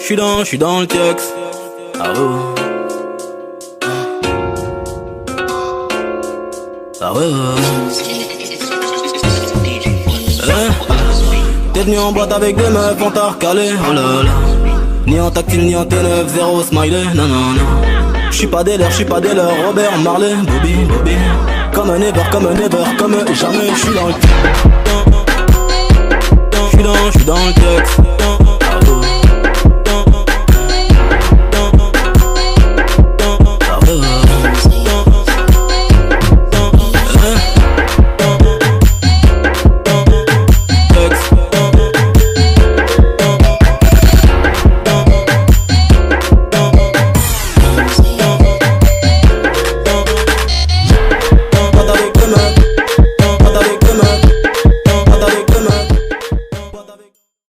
J'suis dans le tux. Ah ouais. Ah ouais. T'es venu en boîte avec des meufs, on t'a recalé, oh là là. Ni en tactile, ni en T9, zéro smiley, non non non. J'suis pas des leurs, Robert Marley, Bobby. Comme un ever, comme jamais, j'suis dans le... J'suis dans le tux.